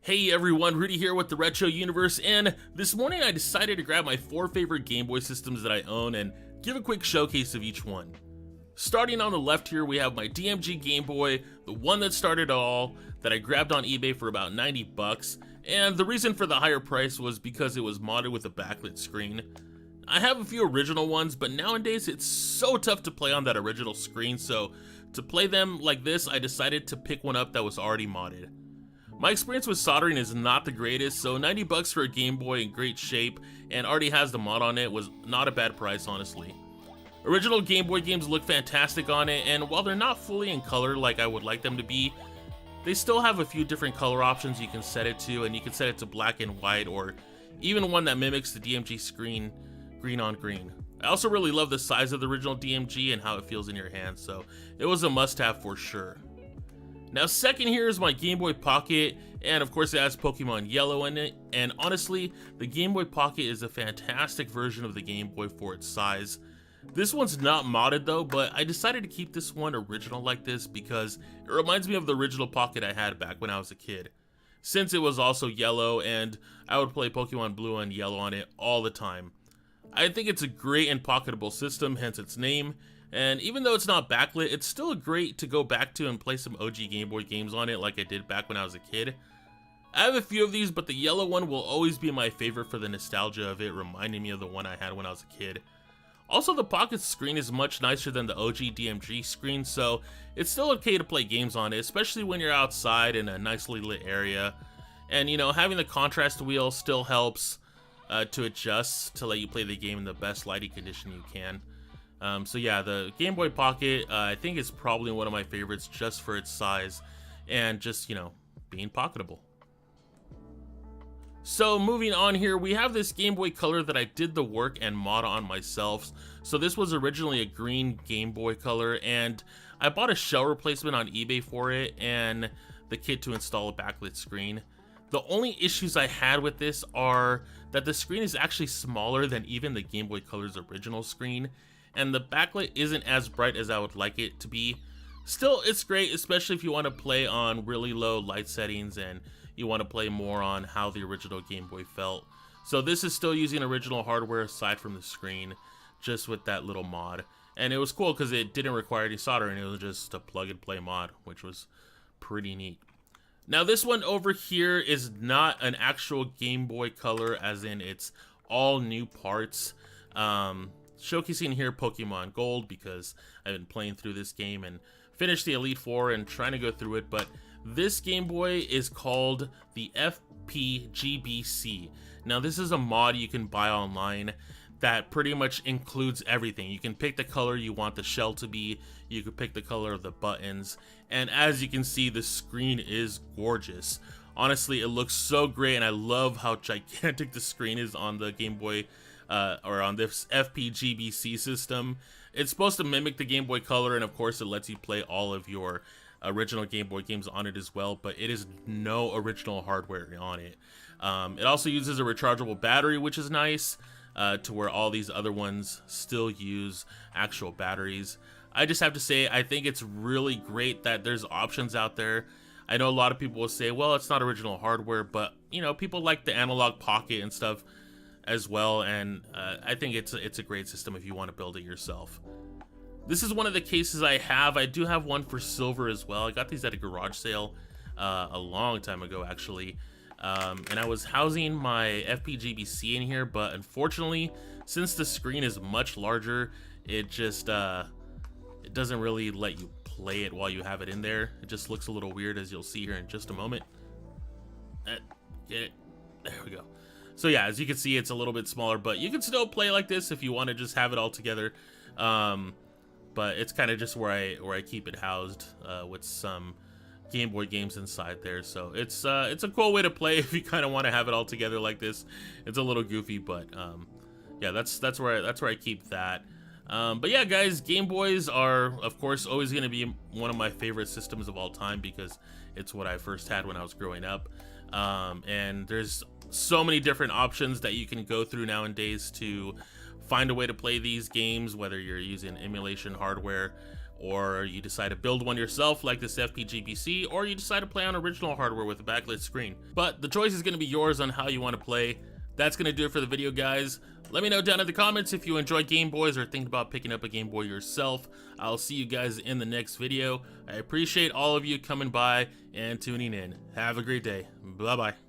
Hey everyone, Rudy here with the Retro Universe, and this morning I decided to grab my 4 favorite Game Boy systems that I own and give a quick showcase of each one. Starting on the left here, we have my DMG Game Boy, the one that started it all, that I grabbed on eBay for about 90 bucks, and the reason for the higher price was because it was modded with a backlit screen. I have a few original ones, but nowadays it's so tough to play on that original screen, so to play them like this, I decided to pick one up that was already modded. My experience with soldering is not the greatest, so 90 bucks for a Game Boy in great shape and already has the mod on it was not a bad price, honestly. Original Game Boy games look fantastic on it, and while they're not fully in color like I would like them to be, they still have a few different color options you can set it to, and you can set it to black and white or even one that mimics the DMG screen, green on green. I also really love the size of the original DMG and how it feels in your hand, so it was a must-have for sure. Now second here is my Game Boy Pocket, and of course it has Pokemon Yellow in it, and honestly, the Game Boy Pocket is a fantastic version of the Game Boy for its size. This one's not modded though, but I decided to keep this one original like this because it reminds me of the original Pocket I had back when I was a kid. Since it was also yellow, and I would play Pokemon Blue and Yellow on it all the time. I think it's a great and pocketable system, hence its name. And even though it's not backlit, it's still great to go back to and play some OG Game Boy games on it like I did back when I was a kid. I have a few of these, but the yellow one will always be my favorite for the nostalgia of it, reminding me of the one I had when I was a kid. Also, the Pocket screen is much nicer than the OG DMG screen, so it's still okay to play games on it, especially when you're outside in a nicely lit area. And you know, having the contrast wheel still helps to adjust to let you play the game in the best lighting condition you can. So yeah, the Game Boy Pocket, I think is probably one of my favorites just for its size and just, you know, being pocketable. So moving on here, we have this Game Boy Color that I did the work and mod on myself. So this was originally a green Game Boy Color, and I bought a shell replacement on eBay for it and the kit to install a backlit screen. The only issues I had with this are that the screen is actually smaller than even the Game Boy Color's original screen, and the backlit isn't as bright as I would like it to be. Still, it's great, especially if you want to play on really low light settings and you want to play more on how the original Game Boy felt. So this is still using original hardware aside from the screen, just with that little mod. And it was cool because it didn't require any soldering, it was just a plug and play mod, which was pretty neat. Now this one over here is not an actual Game Boy Color, as in it's all new parts. Showcasing here Pokemon Gold because I've been playing through this game and finished the Elite Four and trying to go through it, but this Game Boy is called the FPGBC. Now this is a mod you can buy online that pretty much includes everything. You can pick the color you want the shell to be, you can pick the color of the buttons, and as you can see, the screen is gorgeous. Honestly, it looks so great, and I love how gigantic the screen is on the Game Boy or on this FPGBC system. It's supposed to mimic the Game Boy Color, and of course it lets you play all of your original Game Boy games on it as well, but it is no original hardware on it. It also uses a rechargeable battery, which is nice, to where all these other ones still use actual batteries. I just have to say, I think it's really great that there's options out there. I know a lot of people will say, well, it's not original hardware, but you know, people like the analog pocket and stuff as well, and I think it's a great system if you want to build it yourself. This is one of the cases I have. I do have one for silver as well. I got these at a garage sale a long time ago, actually. And I was housing my FPGBC in here, but unfortunately, since the screen is much larger, it just it doesn't really let you play it while you have it in there. It just looks a little weird, as you'll see here in just a moment. Get it? There we go. So yeah, as you can see, it's a little bit smaller, but you can still play like this if you want to just have it all together. But it's kind of just where I keep it housed with some Game Boy games inside there. So it's a cool way to play if you kind of want to have it all together like this. It's a little goofy, but yeah, that's where I keep that. But yeah, guys, Game Boys are of course always going to be one of my favorite systems of all time because it's what I first had when I was growing up. And there's so many different options that you can go through nowadays to find a way to play these games, whether you're using emulation hardware or you decide to build one yourself like this FPGBC, or you decide to play on original hardware with a backlit screen. But the choice is going to be yours on how you want to play. That's going to do it for the video, guys. Let me know down in the comments if you enjoy Game Boys or think about picking up a Game Boy yourself. I'll see you guys in the next video. I appreciate all of you coming by and tuning in. Have a great day. Bye-bye.